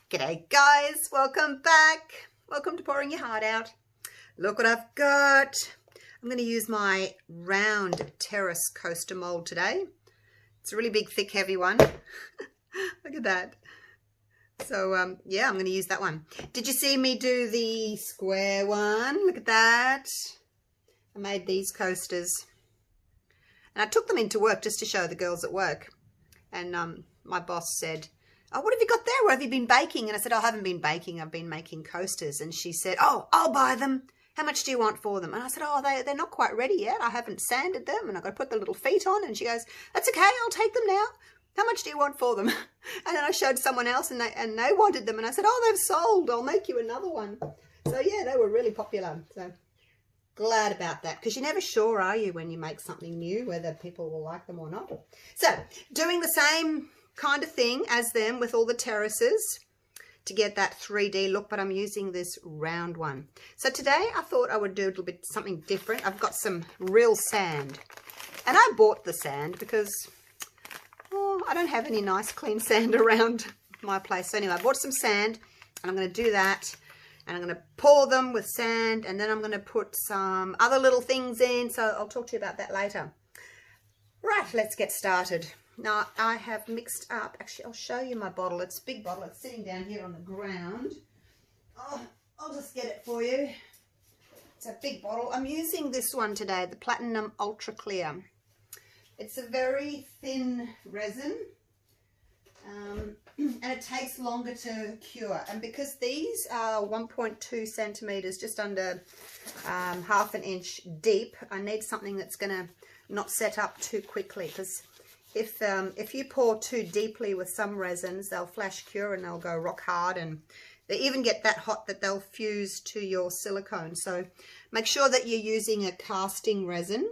G'day guys, welcome back. Welcome to Pouring Your Heart Out. Look what I've got. I'm going to use my round terrace coaster mold today. It's a really big, thick, heavy one. Look at that. So yeah, I'm going to use that one. Did you see me do the square one? Look at that. I made these coasters. And I took them into work just to show the girls at work. And my boss said, "Oh, what have you got there? What have you been baking?" And I said, "Oh, I haven't been baking. I've been making coasters." And she said, "Oh, I'll buy them. How much do you want for them?" And I said, "Oh, they're not quite ready yet. I haven't sanded them and I've got to put the little feet on." And she goes, "That's okay. I'll take them now. How much do you want for them?" And then I showed someone else and they wanted them. And I said, "Oh, they've sold. I'll make you another one." So yeah, they were really popular. So glad about that, because you're never sure, are you, when you make something new, whether people will like them or not. So doing the same kind of thing as them with all the terraces to get that 3D look, but I'm using this round one. So today I thought I would do a little bit something different. I've got some real sand, and I bought the sand because I don't have any nice clean sand around my place. So anyway, I bought some sand and I'm going to do that, and I'm going to pour them with sand, and then I'm going to put some other little things in, so I'll talk to you about that later. Right, let's get started. Now, I have mixed up, actually, I'll show you my bottle. It's a big bottle. It's sitting down here on the ground. Oh, I'll just get it for you. It's a big bottle. I'm using this one today, the Platinum Ultra Clear. It's a very thin resin, and it takes longer to cure. And because these are 1.2 centimeters, just under half an inch deep, I need something that's going to not set up too quickly, because if you pour too deeply with some resins, they'll flash cure and they'll go rock hard, and they even get that hot that they'll fuse to your silicone. So make sure that you're using a casting resin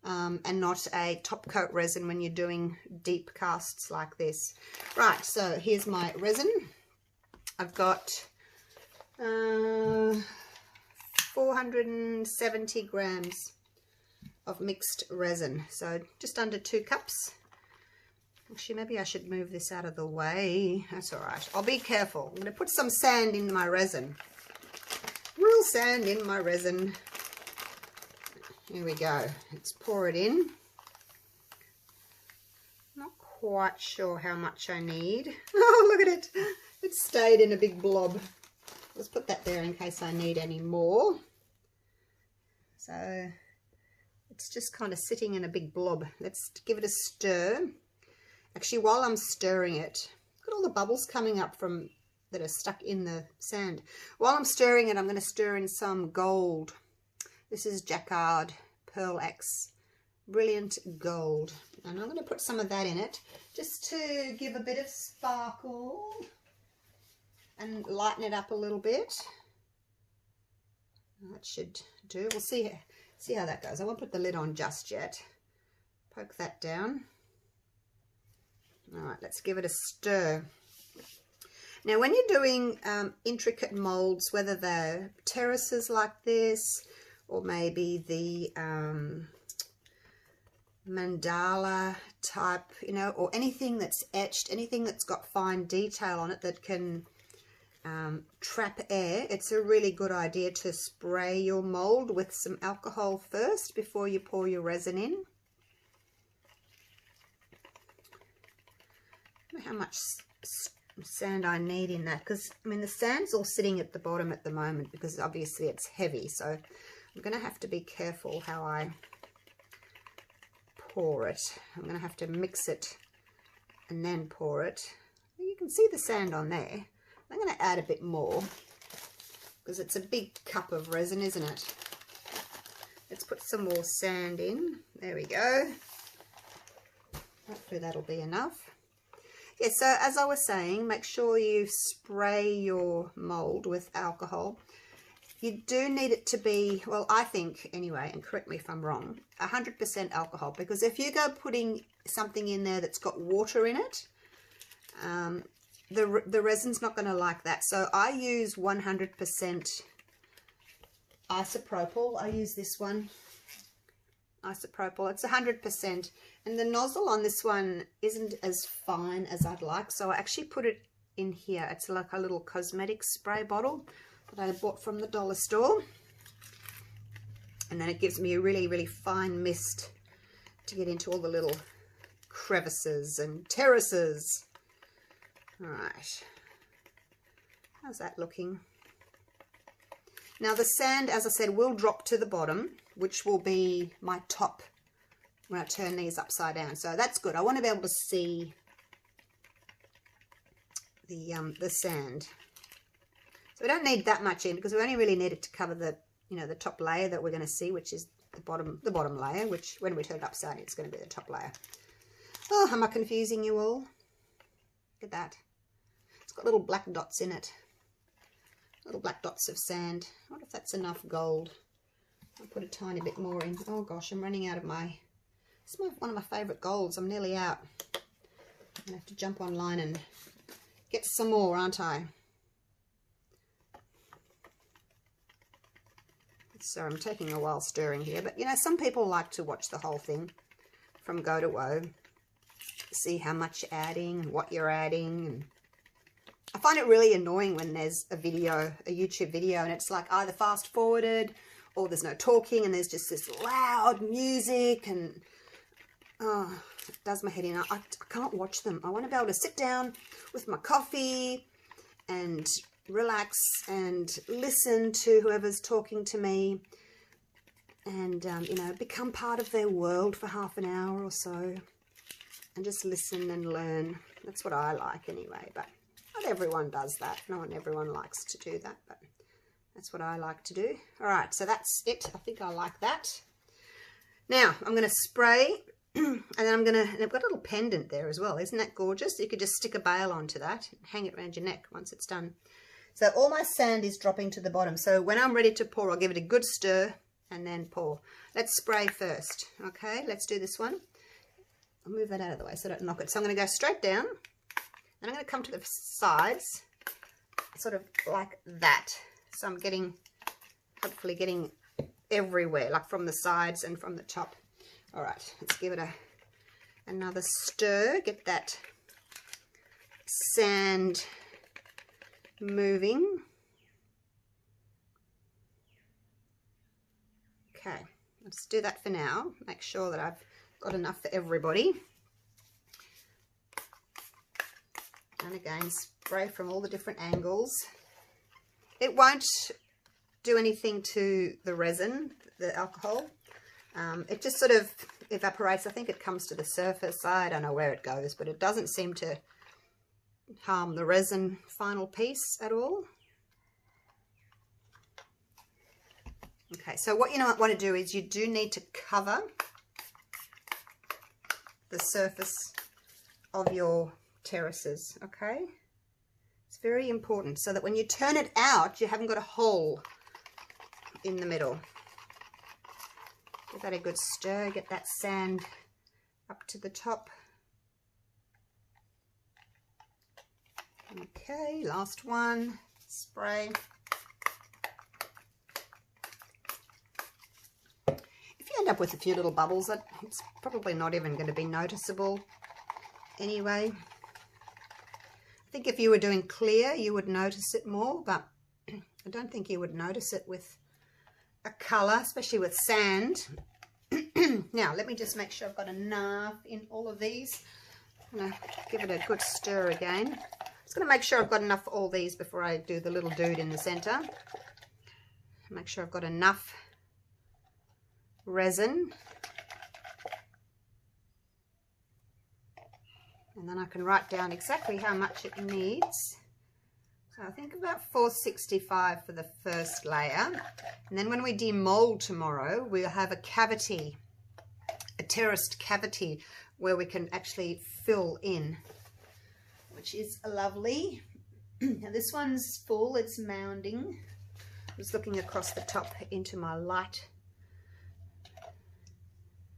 and not a top coat resin when you're doing deep casts like this. Right, so here's my resin. I've got 470 grams of mixed resin, so just under 2 cups. Actually, maybe I should move this out of the way. That's all right. I'll be careful. I'm going to put some sand in my resin. Real sand in my resin. Here we go. Let's pour it in. Not quite sure how much I need. Oh, look at it. It stayed in a big blob. Let's put that there in case I need any more. So it's just kind of sitting in a big blob. Let's give it a stir. Actually, while I'm stirring it, look at all the bubbles coming up from that are stuck in the sand. While I'm stirring it, I'm going to stir in some gold. This is Jacquard Pearl X Brilliant Gold. And I'm going to put some of that in it just to give a bit of sparkle and lighten it up a little bit. That should do. We'll see how that goes. I won't put the lid on just yet. Poke that down. All right, let's give it a stir. Now, when you're doing intricate molds, whether they're terraces like this, or maybe the mandala type, you know, or anything that's etched, anything that's got fine detail on it that can trap air, it's a really good idea to spray your mold with some alcohol first before you pour your resin in. I don't know how much sand I need in that, because I mean the sand's all sitting at the bottom at the moment because obviously it's heavy, so I'm going to have to be careful how I pour it. I'm going to have to mix it and then pour it. You can see the sand on there. I'm going to add a bit more because it's a big cup of resin, isn't it? Let's put some more sand in. There we go. Hopefully that'll be enough. Yeah, so as I was saying, make sure you spray your mold with alcohol. You do need it to be, well, I think anyway, and correct me if I'm wrong, 100% alcohol, because if you go putting something in there that's got water in it, the resin's not going to like that. So I use 100% isopropyl. I use this one, isopropyl. It's 100%, and the nozzle on this one isn't as fine as I'd like, so I actually put it in here. It's like a little cosmetic spray bottle that I bought from the dollar store. And then it gives me a really, really fine mist to get into all the little crevices and terraces. All right. How's that looking? Now the sand, as I said, will drop to the bottom, which will be my top when I turn these upside down. So that's good. I want to be able to see the sand. So we don't need that much in because we only really need it to cover the, you know, the top layer that we're going to see, which is the bottom layer, which when we turn it upside down, it's going to be the top layer. Oh, am I confusing you all? Look at that. It's got little black dots in it. Little black dots of sand. I wonder if that's enough gold. I'll put a tiny bit more in. Oh gosh, I'm running out of my... It's one of my favourite golds. I'm nearly out. I'm going to have to jump online and get some more, aren't I? So I'm taking a while stirring here. But, you know, some people like to watch the whole thing from go to woe. See how much you're adding and what you're adding. And I find it really annoying when there's a video, a YouTube video, and it's like either fast forwarded or there's no talking and there's just this loud music and oh, it does my head in. I can't watch them. I want to be able to sit down with my coffee and relax and listen to whoever's talking to me and, you know, become part of their world for half an hour or so and just listen and learn. That's what I like anyway, but not everyone does that. Not everyone likes to do that, but that's what I like to do. All right, so that's it. I think I like that. Now, I'm going to spray, and then I'm going to, and I've got a little pendant there as well. Isn't that gorgeous? You could just stick a bail onto that and hang it around your neck once it's done. So all my sand is dropping to the bottom. So when I'm ready to pour, I'll give it a good stir and then pour. Let's spray first. Okay, let's do this one. I'll move that out of the way so I don't knock it. So I'm going to go straight down. And I'm going to come to the sides, sort of like that. So I'm getting, hopefully getting everywhere, like from the sides and from the top. All right, let's give it another stir. Get that sand moving. Okay, let's do that for now. Make sure that I've got enough for everybody. And again, spray from all the different angles. It won't do anything to the resin, the alcohol. It just sort of evaporates. I think it comes to the surface. I don't know where it goes, but it doesn't seem to harm the resin final piece at all. Okay, so what you want to do is you do need to cover the surface of your terraces, okay? It's very important so that when you turn it out, you haven't got a hole in the middle. Give that a good stir, get that sand up to the top. Okay, last one, spray. If you end up with a few little bubbles, it's probably not even going to be noticeable anyway. I think if you were doing clear, you would notice it more, but I don't think you would notice it with a colour, especially with sand. Now, let me just make sure I've got enough in all of these. I'm going to give it a good stir again. Just going to make sure I've got enough for all these before I do the little dude in the centre. Make sure I've got enough resin. And then I can write down exactly how much it needs. So I think about 465 for the first layer. And then when we demold tomorrow, we'll have a cavity, a terraced cavity where we can actually fill in, which is lovely. Now this one's full, it's mounding. I was looking across the top into my light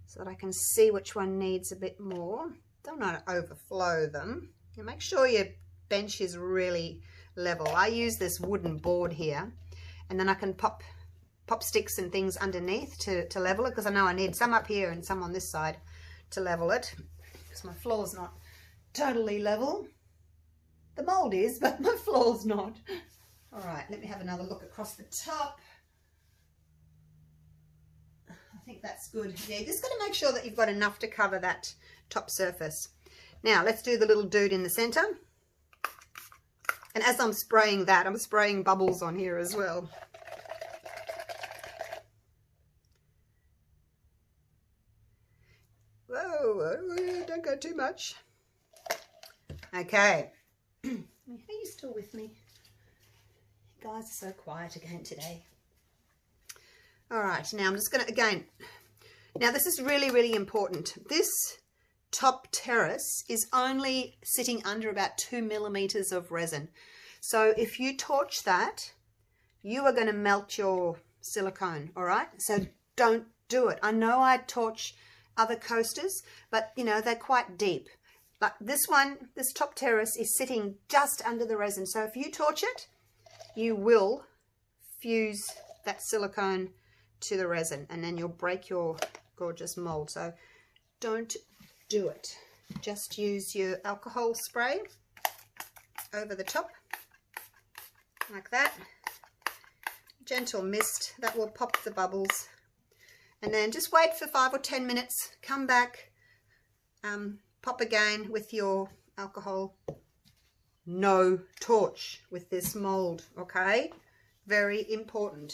so that I can see which one needs a bit more. Don't want to overflow them. And make sure your bench is really level. I use this wooden board here, and then I can pop sticks and things underneath to level it, because I know I need some up here and some on this side to level it, because my floor's not totally level. The mold is, but my floor's not. All right, let me have another look across the top. I think that's good. Yeah, just got to make sure that you've got enough to cover that top surface. Now let's do the little dude in the center. And as I'm spraying that, I'm spraying bubbles on here as well. Whoa, don't go too much. Okay. Are you still with me? You guys are so quiet again today. All right, now I'm just going to, again, now this is really, really important. This top terrace is only sitting under about 2 millimeters of resin. So if you torch that, you are going to melt your silicone, all right? So don't do it. I know I torch other coasters, but you know, they're quite deep. But this one, this top terrace is sitting just under the resin. So if you torch it, you will fuse that silicone to the resin, and then you'll break your gorgeous mold. So don't do it. Just use your alcohol spray over the top like that. Gentle mist that will pop the bubbles, and then just wait for 5 or 10 minutes. Come back, pop again with your alcohol. No torch with this mold, okay? Very important.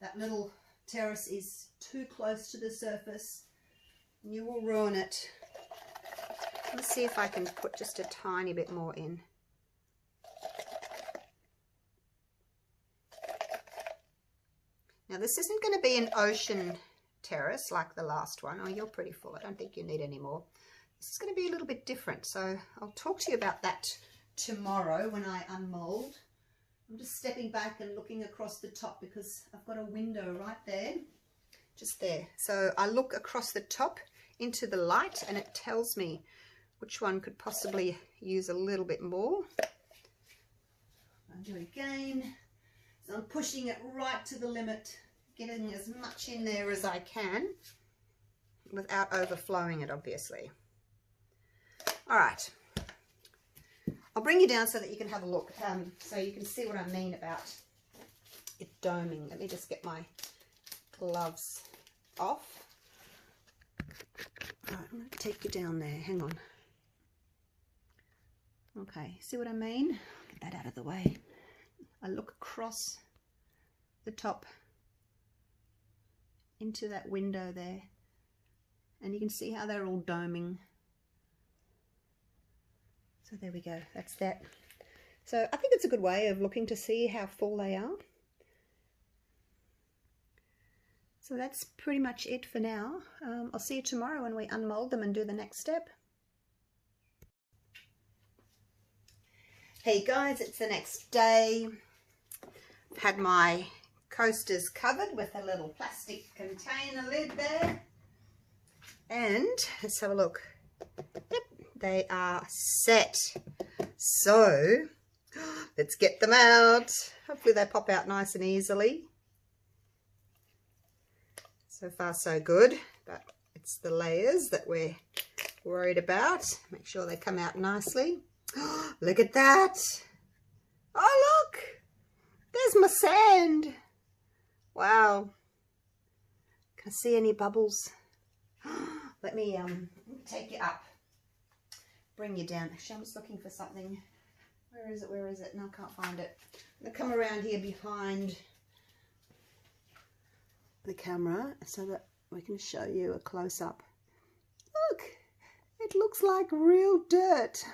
That little terrace is too close to the surface. You will ruin it. Let's see if I can put just a tiny bit more in. Now this isn't going to be an ocean terrace like the last one. Oh, you're pretty full. I don't think you need any more. This is going to be a little bit different. So I'll talk to you about that tomorrow when I unmold. I'm just stepping back and looking across the top because I've got a window right there, just there. So I look across the top into the light and it tells me which one could possibly use a little bit more. I'll do it again. So I'm pushing it right to the limit, getting as much in there as I can without overflowing it, obviously. All right. I'll bring you down so that you can have a look, so you can see what I mean about it doming. Let me just get my gloves off. All right, I'm going to take you down there. Hang on. Okay, see what I mean? Get that out of the way. I look across the top into that window there, and you can see how they're all doming. So there we go, that's that. So I think it's a good way of looking to see how full they are. So that's pretty much it for now. I'll see you tomorrow when we unmold them and do the next step. Hey guys, it's the next day. I've had my coasters covered with a little plastic container lid there. And let's have a look. Yep. They are set. So let's get them out. Hopefully they pop out nice and easily. So far so good, but it's the layers that we're worried about. Make sure they come out nicely. Look at that. Oh look, there's my sand. Wow. Can I see any bubbles? Let me take you up. Bring you down. Actually, I'm just looking for something. Where is it? Where is it? No, I can't find it. I'm going to come around here behind the camera so that we can show you a close-up. Look, it looks like real dirt.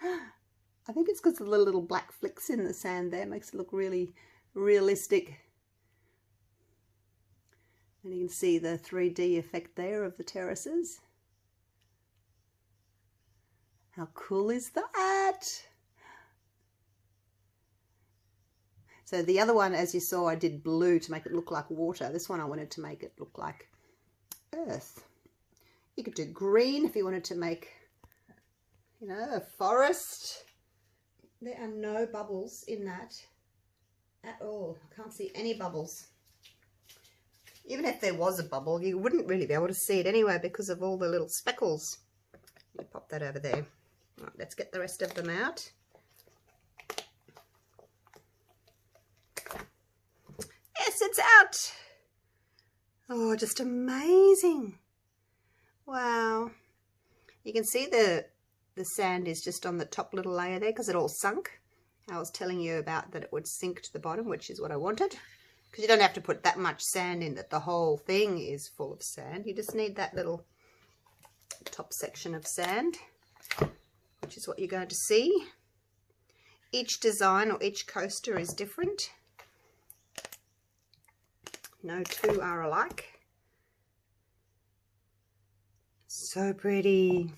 I think it's because of the little black flicks in the sand there. It makes it look really realistic. And you can see the 3D effect there of the terraces. How cool is that? So the other one, as you saw, I did blue to make it look like water. This one I wanted to make it look like earth. You could do green if you wanted to make, you know, a forest. There are no bubbles in that at all. I can't see any bubbles. Even if there was a bubble, you wouldn't really be able to see it anyway because of all the little speckles. Let me pop that over there. Right, let's get the rest of them out. Yes, it's out. Oh, just amazing. Wow. You can see the sand is just on the top little layer there because it all sunk. I was telling you about that it would sink to the bottom, which is what I wanted. Because you don't have to put that much sand in that the whole thing is full of sand. You just need that little top section of sand, which is what you're going to see. Each design or each coaster is different. No two are alike. So pretty.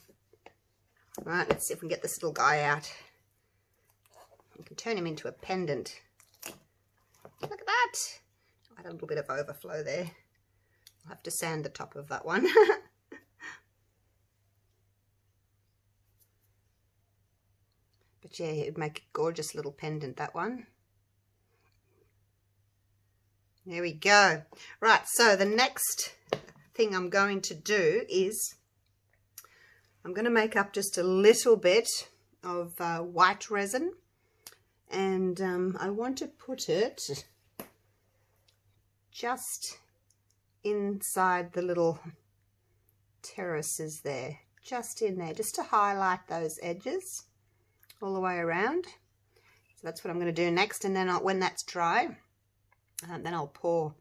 Right, let's see if we can get this little guy out. We can turn him into a pendant. Look at that. I had a little bit of overflow there. I'll have to sand the top of that one. But yeah, it'd make a gorgeous little pendant, that one. There we go. Right, so the next thing I'm going to do is I'm going to make up just a little bit of white resin, and I want to put it just inside the little terraces there, just in there, just to highlight those edges all the way around. So that's what I'm going to do next, and then when that's dry, then I'll pour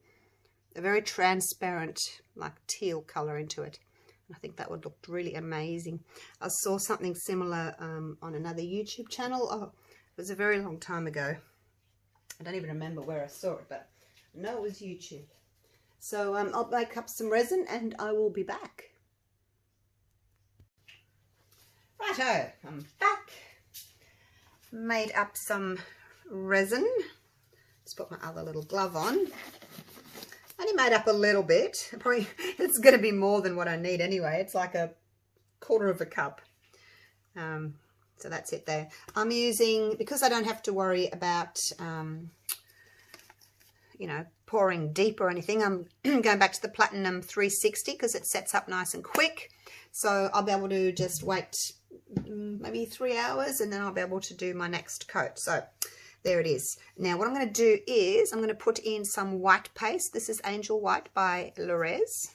a very transparent, like teal colour into it. I think that would look really amazing. I saw something similar on another YouTube channel. Oh, it was a very long time ago. I don't even remember where I saw it, but I know it was YouTube. So I'll make up some resin and I will be back. Righto, I'm back. Made up some resin. Just put my other little glove on. Only made up a little bit. Probably it's going to be more than what I need anyway. It's like a quarter of a cup. So that's it there. I'm using, because I don't have to worry about, you know, pouring deep or anything, I'm going back to the Platinum 360 because it sets up nice and quick. So I'll be able to just wait maybe 3 hours and then I'll be able to do my next coat. So there it is. Now what I'm going to do is I'm going to put in some white paste. This is Angel White by Terrace.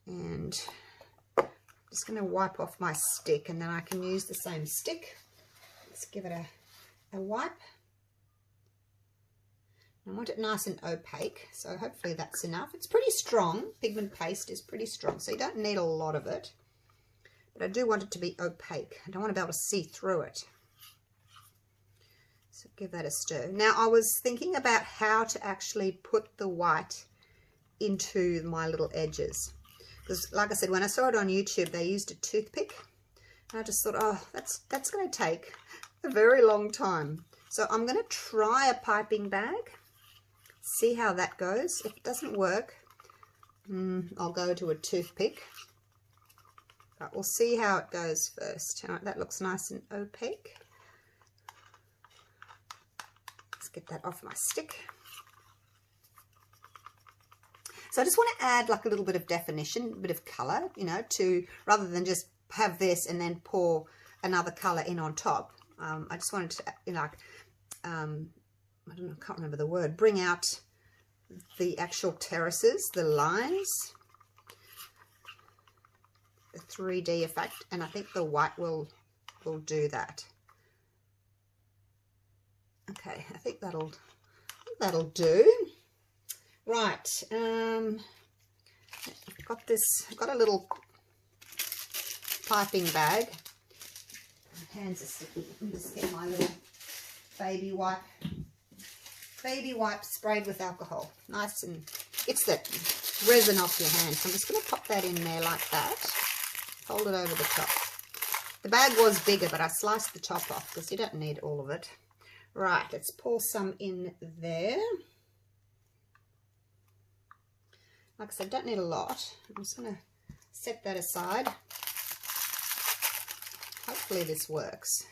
And I'm just going to wipe off my stick and then I can use the same stick. Let's give it a wipe. I want it nice and opaque, so hopefully that's enough. It's pretty strong. Pigment paste is pretty strong, so you don't need a lot of it. But I do want it to be opaque. I don't want to be able to see through it. So give that a stir. Now I was thinking about how to actually put the white into my little edges. Because like I said, when I saw it on YouTube, they used a toothpick. And I just thought, oh, that's going to take a very long time. So I'm going to try a piping bag. See how that goes. If it doesn't work, I'll go to a toothpick. But we'll see how it goes first. All right, that looks nice and opaque. Let's get that off my stick. So I just want to add like a little bit of definition, a bit of colour, you know, to rather than just have this and then pour another colour in on top. I just wanted to, you know, like, I don't know, I can't remember the word, bring out the actual terraces, the lines, the 3D effect, and I think the white will do that. Okay, I think that'll do. Right, I've got a little piping bag. My hands are sticky. Let me just get my little baby wipe sprayed with alcohol. Nice, and it's the resin off your hand. So I'm just going to pop that in there like that. Hold it over the top. The bag was bigger, but I sliced the top off because you don't need all of it. Right, let's pour some in there. Like I said, don't need a lot. I'm just going to set that aside. Hopefully this works.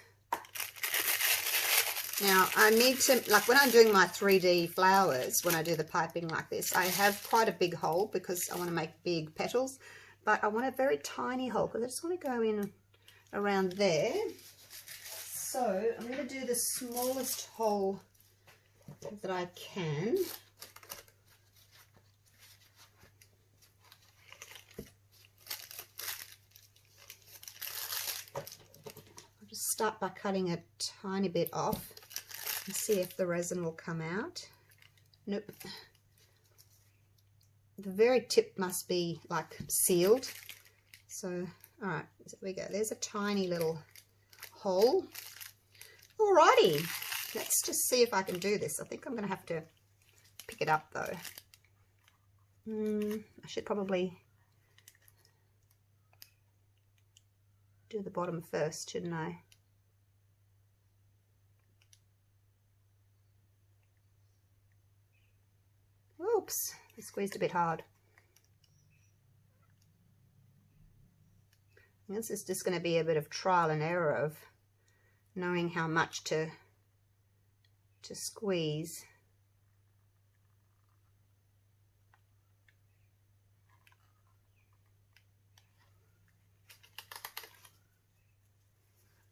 Now I need to, like when I'm doing my 3D flowers, when I do the piping like this, I have quite a big hole because I want to make big petals, but I want a very tiny hole because I just want to go in around there. So I'm going to do the smallest hole that I can. I'll just start by cutting a tiny bit off and see if the resin will come out. Nope. The very tip must be like sealed. So, all right, there we go. There's a tiny little hole. Alrighty, let's just see if I can do this. I think I'm going to have to pick it up though. I should probably do the bottom first, shouldn't I? Oops, I squeezed a bit hard. This is just going to be a bit of trial and error of knowing how much to squeeze.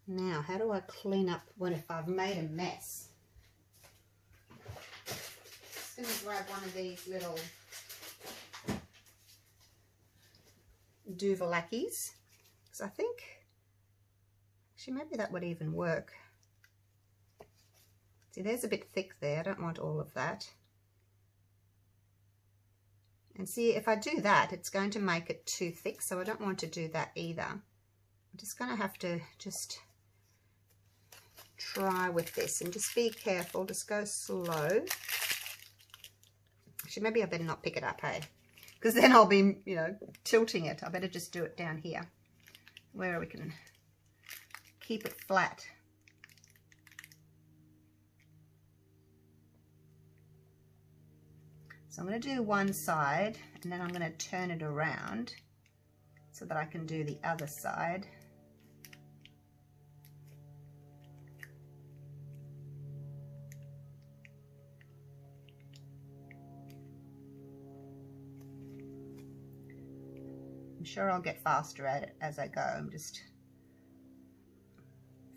Now, how do I clean up if I've made a mess? I'm just going to grab one of these little Duvalakis, because I think, actually maybe that would even work. See, there's a bit thick there. I don't want all of that. And see, if I do that, it's going to make it too thick, so I don't want to do that either. I'm just going to have to just try with this and just be careful. Just go slow. Actually, maybe I better not pick it up, hey? Because then I'll be, you know, tilting it. I better just do it down here where we can keep it flat. So I'm going to do one side and then I'm going to turn it around so that I can do the other side. I'm sure I'll get faster at it as I go. I'm just,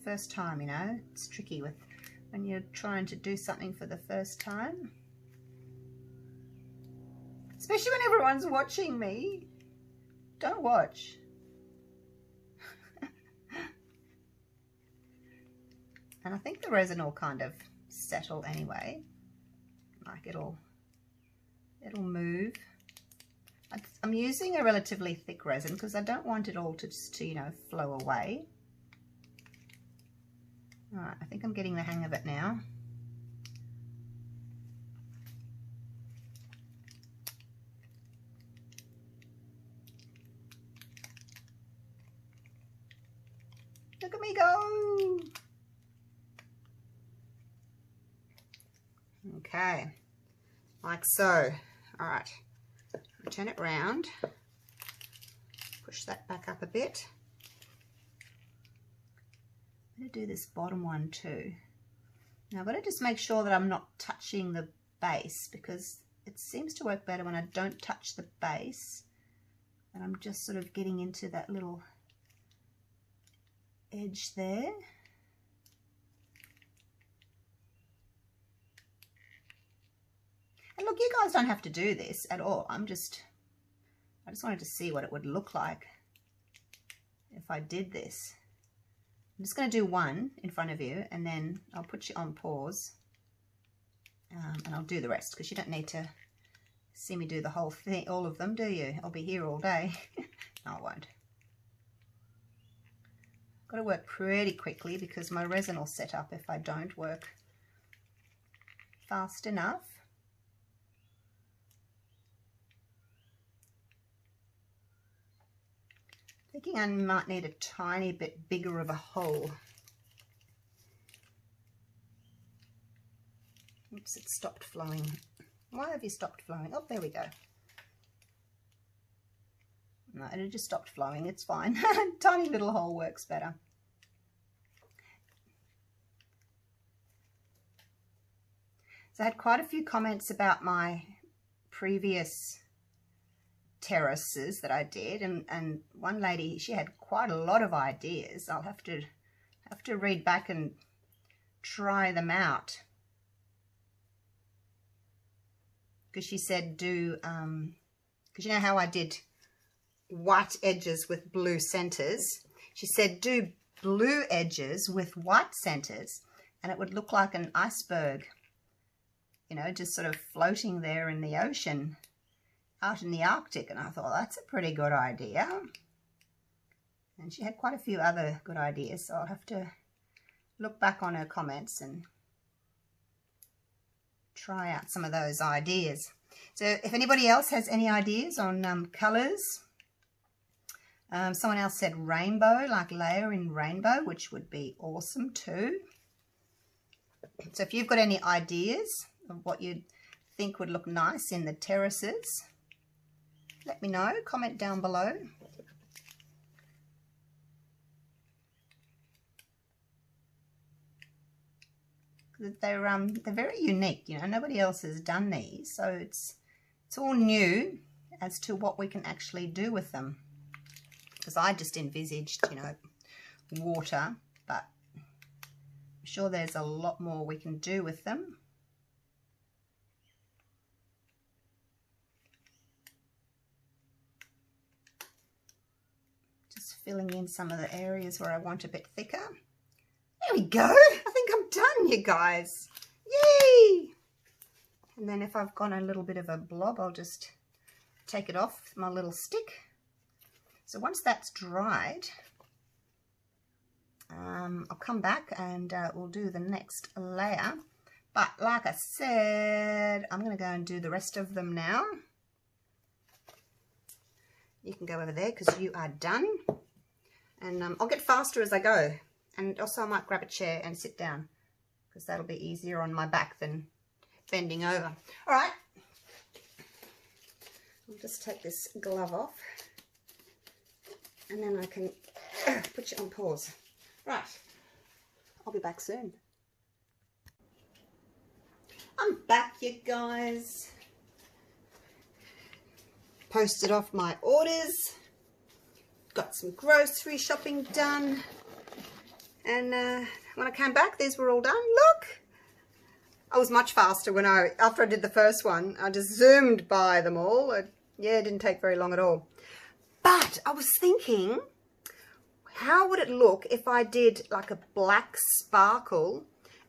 first time, you know, it's tricky with when you're trying to do something for the first time. Especially when everyone's watching me. Don't watch. And I think the resin will kind of settle anyway. Like it'll move. I'm using a relatively thick resin because I don't want it all to just, you know, flow away. All right, I think I'm getting the hang of it now. Look at me go! Okay, like so. All right, turn it round. Push that back up a bit. I'm going to do this bottom one too. Now I've got to just make sure that I'm not touching the base because it seems to work better when I don't touch the base and I'm just sort of getting into that little edge there. And look, you guys don't have to do this at all. I just wanted to see what it would look like if I did this. I'm just going to do one in front of you and then I'll put you on pause and I'll do the rest because you don't need to see me do the whole thing, all of them, do you? I'll be here all day. No, I won't. Got to work pretty quickly because my resin will set up if I don't work fast enough. Thinking I might need a tiny bit bigger of a hole. Oops, it stopped flowing. Why have you stopped flowing? Oh, there we go. No, it just stopped flowing. It's fine. Tiny little hole works better. So I had quite a few comments about my previous terraces that I did, and one lady, she had quite a lot of ideas. I'll have to read back and try them out, because she said do because you know how I did white edges with blue centers. She said do blue edges with white centers and it would look like an iceberg, you know, just sort of floating there in the ocean out in the Arctic. And I thought, that's a pretty good idea. And she had quite a few other good ideas, so I'll have to look back on her comments and try out some of those ideas. So if anybody else has any ideas on colours, someone else said rainbow, like layer in rainbow, which would be awesome too. So if you've got any ideas of what you think would look nice in the terraces, let me know. Comment down below. They're very unique, you know. Nobody else has done these, so it's all new as to what we can actually do with them. Because I just envisaged, you know, water, but I'm sure there's a lot more we can do with them. Just filling in some of the areas where I want a bit thicker. There we go. I think I'm done, you guys. Yay! And then if I've got a little bit of a blob, I'll just take it off with my little stick. So once that's dried, I'll come back and we'll do the next layer. But like I said, I'm going to go and do the rest of them now. You can go over there because you are done. And I'll get faster as I go. And also I might grab a chair and sit down because that'll be easier on my back than bending over. All right. I'll just take this glove off and then I can put you on pause. Right. I'll be back soon. I'm back, you guys. Posted off my orders. Got some grocery shopping done. And when I came back, these were all done. Look! I was much faster after I did the first one. I just zoomed by them all. Yeah, it didn't take very long at all. But I was thinking, how would it look if I did like a black sparkle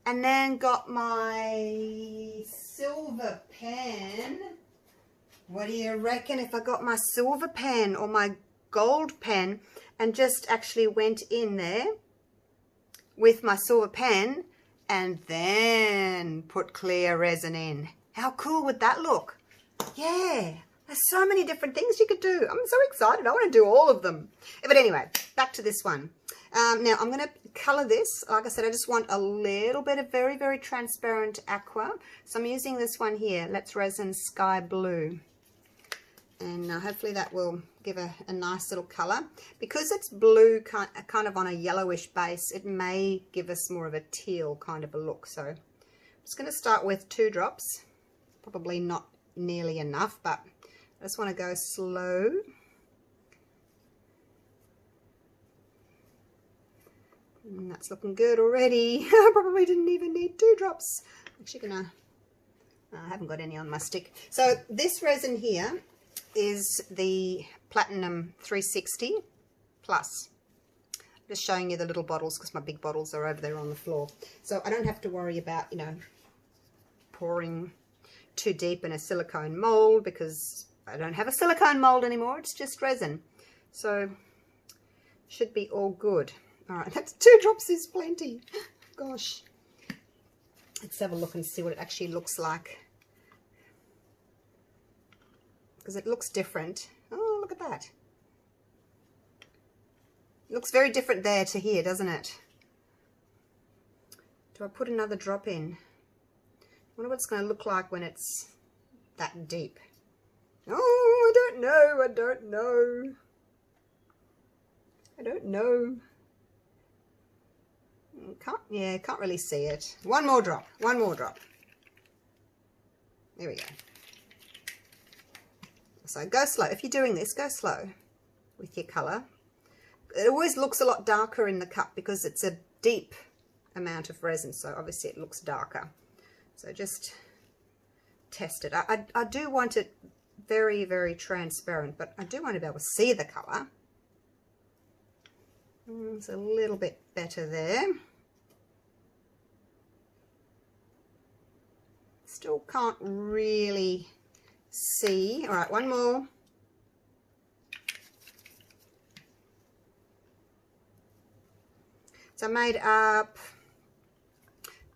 and then got my silver pen? What do you reckon if I got my silver pen or my gold pen and just actually went in there with my silver pen and then put clear resin in? How cool would that look? Yeah, there's so many different things you could do. I'm so excited. I want to do all of them. But anyway, back to this one. Now I'm going to colour this. Like I said, I just want a little bit of very, very transparent aqua. So I'm using this one here, Let's Resin Sky Blue. And hopefully that will give a nice little colour. Because it's blue kind of on a yellowish base, it may give us more of a teal kind of a look. So I'm just going to start with 2 drops. Probably not nearly enough, but I just want to go slow. And that's looking good already. I probably didn't even need 2 drops. I'm actually going to... I haven't got any on my stick. So this resin here is the Platinum 360 Plus. I'm just showing you the little bottles because my big bottles are over there on the floor. So I don't have to worry about, you know, pouring too deep in a silicone mold because I don't have a silicone mold anymore. It's just resin. So should be all good. All right, that's 2 drops is plenty. Gosh. Let's have a look and see what it actually looks like. Because it looks different. Oh, look at that. It looks very different there to here, doesn't it? Do I put another drop in? I wonder what it's going to look like when it's that deep. Oh, I don't know. I don't know. I don't know. Can't really see it. One more drop. One more drop. There we go. So go slow. If you're doing this, go slow with your colour. It always looks a lot darker in the cup because it's a deep amount of resin, so obviously it looks darker. So just test it. I do want it very, very transparent, but I do want to be able to see the colour. It's a little bit better there. Still can't really see. All right, one more. So I made up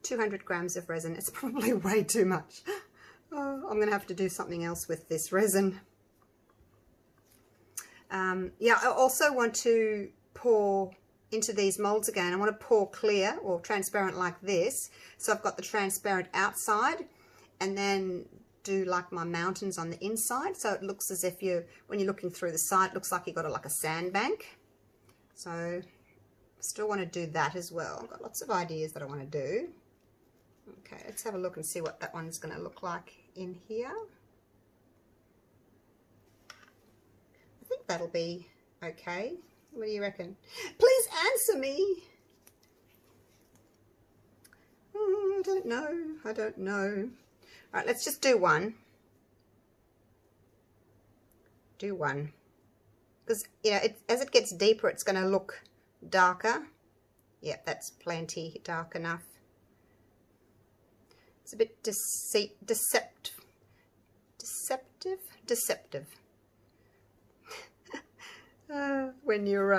200 grams of resin. It's probably way too much. Oh, I'm going to have to do something else with this resin. Yeah, I also want to pour into these molds again. I want to pour clear or transparent like this. So I've got the transparent outside, and then do like my mountains on the inside. So it looks as if when you're looking through the side, it looks like you've got like a sandbank. So still want to do that as well. I've got lots of ideas that I want to do. Okay, let's have a look and see what that one's going to look like in here. I think that'll be okay. What do you reckon? Please answer me. Oh, I don't know. I don't know. All right, let's just do one. Do one. Because, you know, as it gets deeper, it's going to look darker. Yeah, that's plenty dark enough. It's a bit deceptive. When you're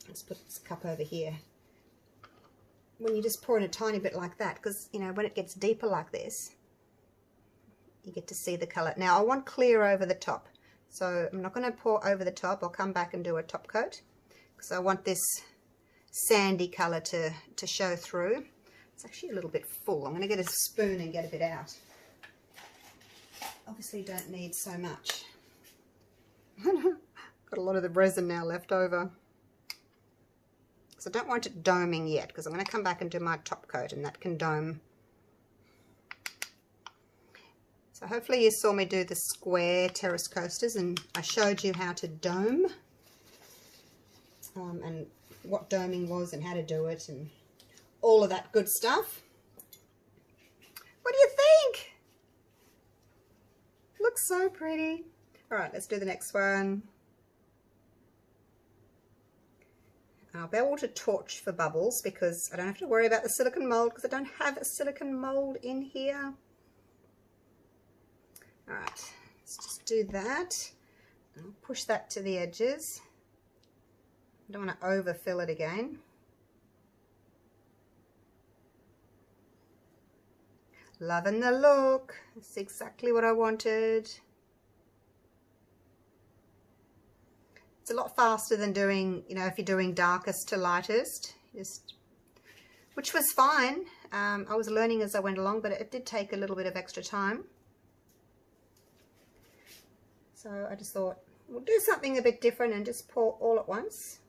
let's put this cup over here. When you just pour in a tiny bit like that, because you know when it gets deeper like this, you get to see the color. Now I want clear over the top, so I'm not going to pour over the top. I'll come back and do a top coat because I want this sandy color to show through. It's actually a little bit full. I'm going to get a spoon and get a bit out. Obviously you don't need so much. Got a lot of the resin now left over. So I don't want it doming yet because I'm going to come back and do my top coat and that can dome. So hopefully you saw me do the square terrace coasters and I showed you how to dome and what doming was and how to do it and all of that good stuff. What do you think? Looks so pretty. All right, let's do the next one. I'll be able to torch for bubbles because I don't have to worry about the silicone mold because I don't have a silicone mold in here. All right, let's just do that. I'll push that to the edges. I don't want to overfill it again. Loving the look. That's exactly what I wanted. It's a lot faster than doing, you know, if you're doing darkest to lightest, which was fine. I was learning as I went along, but it did take a little bit of extra time. So I just thought, we'll do something a bit different and just pour all at once.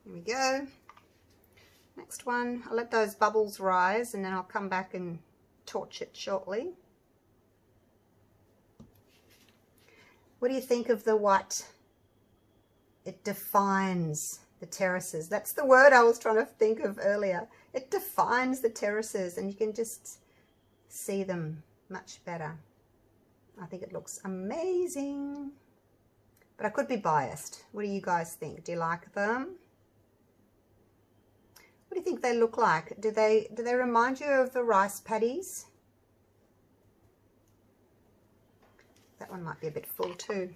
Here we go. Next one, I'll let those bubbles rise and then I'll come back and torch it shortly. What do you think of the white? It defines the terraces. That's the word I was trying to think of earlier. It defines the terraces and you can just see them much better. I think it looks amazing. But I could be biased. What do you guys think? Do you like them? What do you think they look like? Do they remind you of the rice paddies? That one might be a bit full too.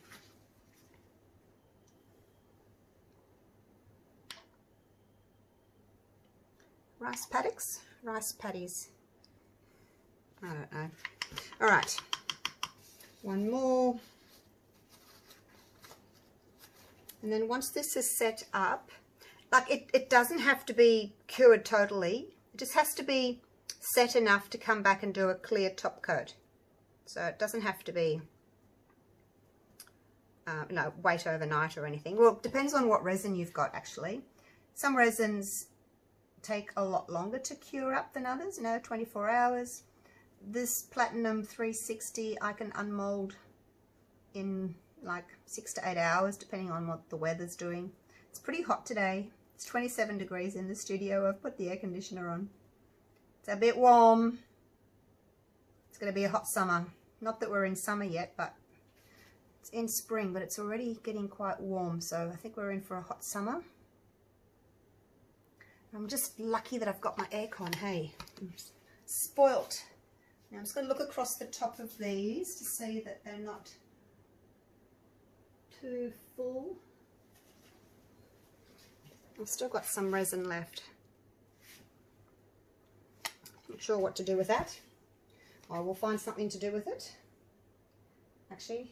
Rice paddocks? Rice paddies. I don't know. All right. One more. And then once this is set up, like it doesn't have to be cured totally. It just has to be set enough to come back and do a clear top coat. So it doesn't have to be no, wait overnight or anything. Well, it depends on what resin you've got actually. Some resins take a lot longer to cure up than others, you know, 24 hours. this Platinum 360 I can unmold in like 6 to 8 hours, depending on what the weather's doing. It's pretty hot today. It's 27 degrees in the studio. I've put the air conditioner on. It's a bit warm. It's going to be a hot summer. Not that we're in summer yet, but it's in spring, but it's already getting quite warm. So I think we're in for a hot summer. I'm just lucky that I've got my aircon. Hey, I'm spoilt. Now I'm just going to look across the top of these to see that they're not too full. I've still got some resin left. Not sure what to do with that. I will find something to do with it. Actually,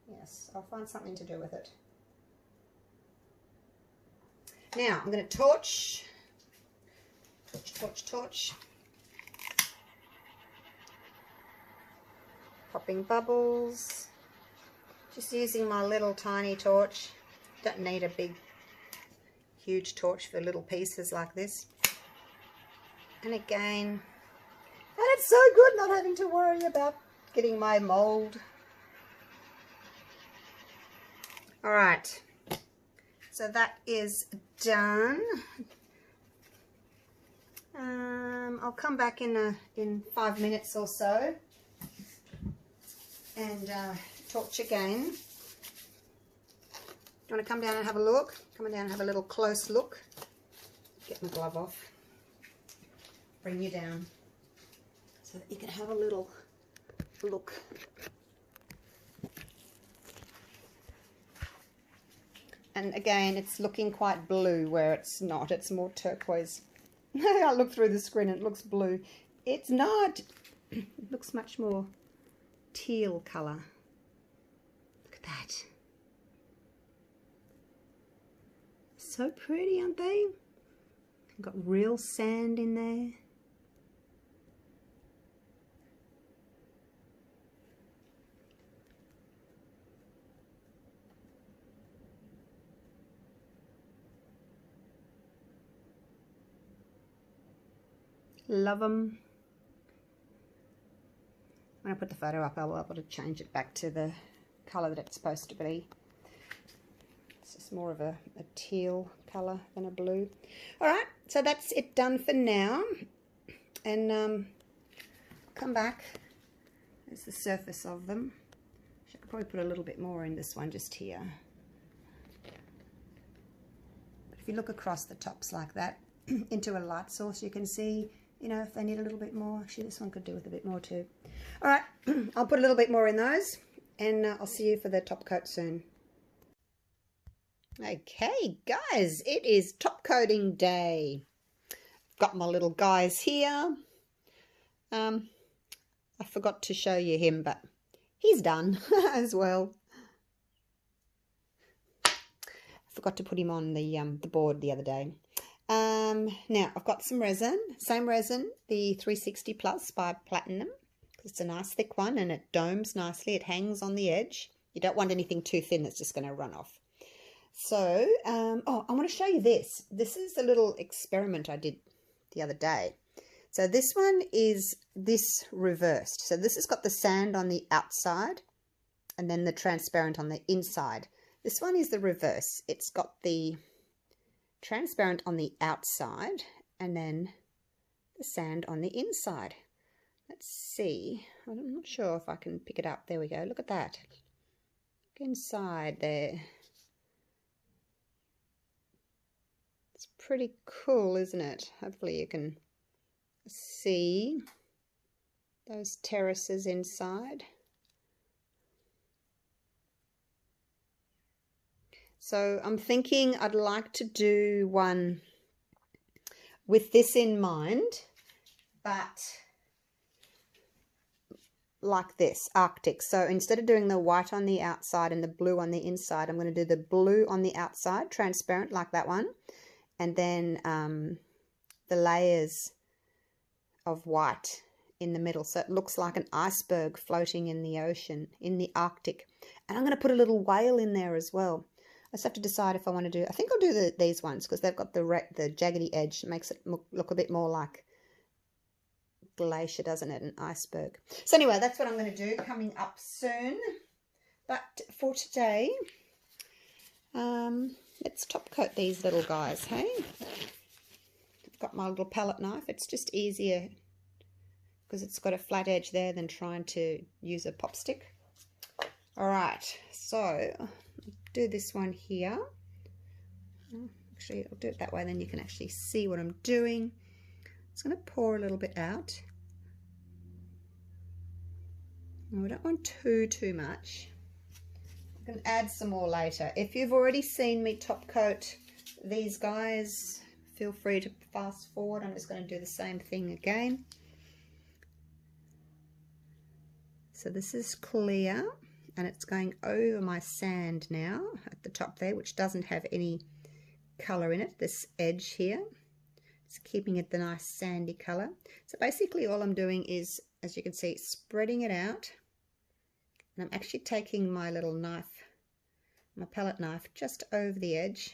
yes, I'll find something to do with it. Now I'm going to torch. Torch. Popping bubbles. Just using my little tiny torch. Don't need a big, huge torch for little pieces like this. And again, and it's so good not having to worry about getting my mold. All right, so that is done. I'll come back in 5 minutes or so and torch again. You want to come down and have a look? Come down and have a little close look. Get my glove off. Bring you down so that you can have a little look. And again, it's looking quite blue where it's not. It's more turquoise. I look through the screen and it looks blue. It's not. It looks much more teal colour. Look at that. So pretty, aren't they? Got real sand in there. Love them. When I put the photo up, I'll be able to change it back to the colour that it's supposed to be. It's just more of a teal colour than a blue. Alright, so that's it done for now. And come back. There's the surface of them. I could probably put a little bit more in this one just here. But if you look across the tops like that into a light source, you can see, you know, if they need a little bit more. Actually, this one could do with a bit more too. All right, I'll put a little bit more in those, and I'll see you for the top coat soon. Okay, guys, it is top coating day. Got my little guys here. I forgot to show you him, but he's done as well. I forgot to put him on the board the other day. Now I've got some resin, same resin, the 360 Plus by Platinum. It's a nice thick one and it domes nicely. It hangs on the edge. You don't want anything too thin that's just going to run off. So, oh, I want to show you this. This is a little experiment I did the other day. So this one is this reversed. So this has got the sand on the outside and then the transparent on the inside. This one is the reverse. It's got the transparent on the outside and then the sand on the inside. Let's see. I'm not sure if I can pick it up. There we go. Look at that. Look inside there. It's pretty cool, isn't it? Hopefully you can see those terraces inside. So I'm thinking I'd like to do one with this in mind, but like this, Arctic. So instead of doing the white on the outside and the blue on the inside, I'm going to do the blue on the outside, transparent like that one, and then the layers of white in the middle. So it looks like an iceberg floating in the ocean, in the Arctic. And I'm going to put a little whale in there as well. I just have to decide if I want to do, I think I'll do these ones because they've got the jaggedy edge. It makes it look a bit more like glacier, doesn't it? An iceberg. So anyway, that's what I'm going to do coming up soon. But for today, let's top coat these little guys, hey? I've got my little palette knife. It's just easier because it's got a flat edge there than trying to use a pop stick. All right, so do this one here. Actually, I'll do it that way, then you can actually see what I'm doing. It's going to pour a little bit out. And we don't want too much. I can add some more later. If you've already seen me top coat these guys, feel free to fast forward. I'm just going to do the same thing again. So this is clear, and it's going over my sand now at the top there, which doesn't have any color in it, this edge here. It's keeping it the nice sandy color. So basically all I'm doing is, as you can see, spreading it out, and I'm actually taking my little knife, my palette knife, just over the edge.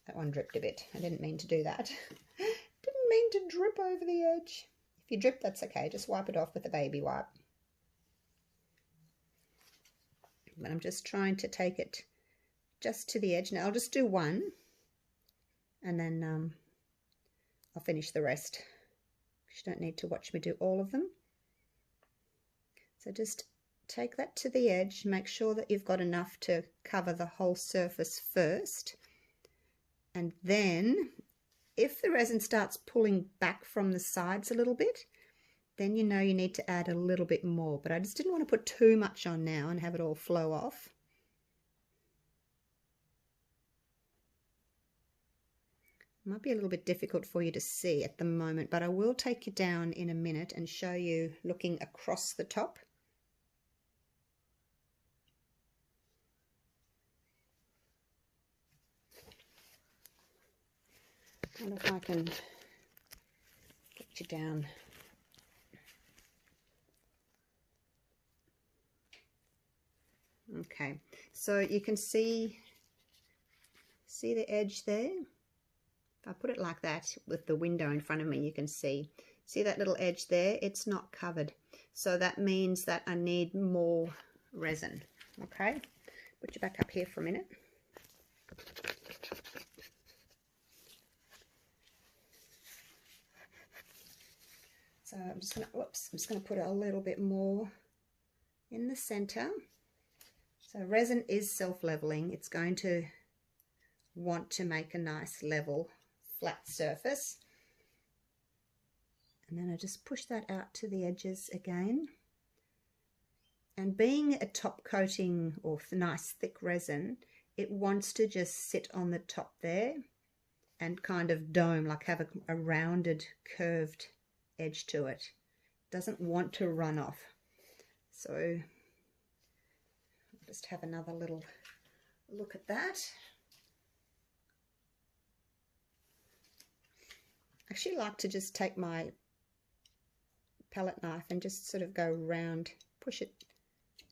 That one dripped a bit. I didn't mean to do that. Didn't mean to drip over the edge. If you drip, that's okay. Just wipe it off with a baby wipe. But I'm just trying to take it just to the edge. Now I'll just do one, and then I'll finish the rest. You don't need to watch me do all of them. So just take that to the edge. Make sure that you've got enough to cover the whole surface first. And then if the resin starts pulling back from the sides a little bit, then you know you need to add a little bit more. But I just didn't want to put too much on now and have it all flow off. It might be a little bit difficult for you to see at the moment, but I will take you down in a minute and show you looking across the top. I wonder if I can get you down. Okay, so you can see the edge there. If I put it like that with the window in front of me, you can see that little edge there? It's not covered. So that means that I need more resin. Okay, put you back up here for a minute. So I'm just going to put a little bit more in the center. So resin is self-leveling. It's going to want to make a nice level flat surface, and then I just push that out to the edges again. And being a top coating or nice thick resin, it wants to just sit on the top there and kind of dome, like have a rounded curved edge to it. It doesn't want to run off. So I'll just have another little look at that. I actually like to just take my palette knife and just sort of go round, push it.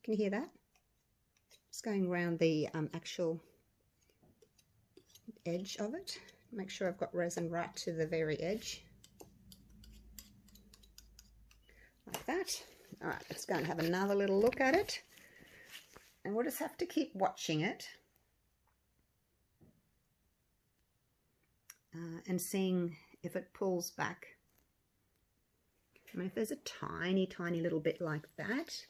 Can you hear that? Just going around the actual edge of it. Make sure I've got resin right to the very edge. Like that. All right, let's go and have another little look at it. And we'll just have to keep watching it. And seeing if it pulls back. I mean, if there's a tiny little bit like that,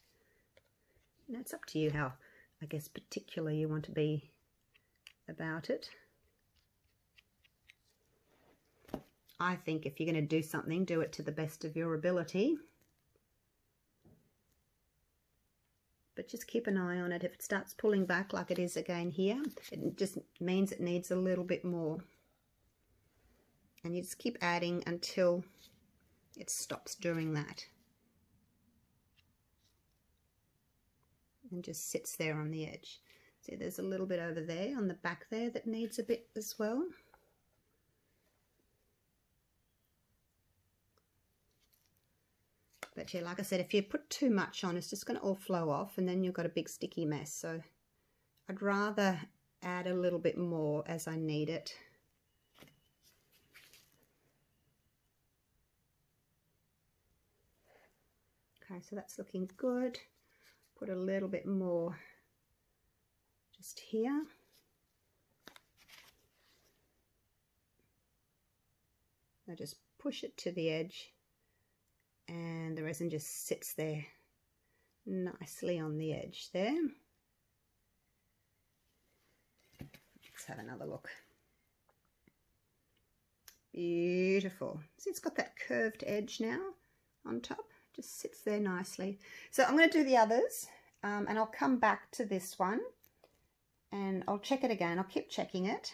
you know, it's up to you how, I guess, particular you want to be about it. I think if you're going to do something, do it to the best of your ability. But just keep an eye on it. If it starts pulling back like it is again here, it just means it needs a little bit more. And you just keep adding until it stops doing that. And just sits there on the edge. See, there's a little bit over there on the back there that needs a bit as well. But yeah, like I said, if you put too much on, it's just going to all flow off and then you've got a big sticky mess. So I'd rather add a little bit more as I need it. Okay, so that's looking good. Put a little bit more just here. I just push it to the edge and the resin just sits there nicely on the edge there. Let's have another look. Beautiful. See, it's got that curved edge now on top. Just sits there nicely. So I'm going to do the others and I'll come back to this one and I'll check it again. I'll keep checking it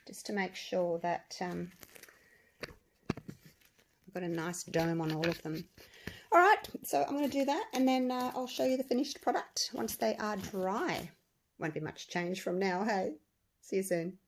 just to make sure that I've got a nice dome on all of them. All right, so I'm going to do that and then I'll show you the finished product once they are dry. Won't be much change from now, hey? See you soon.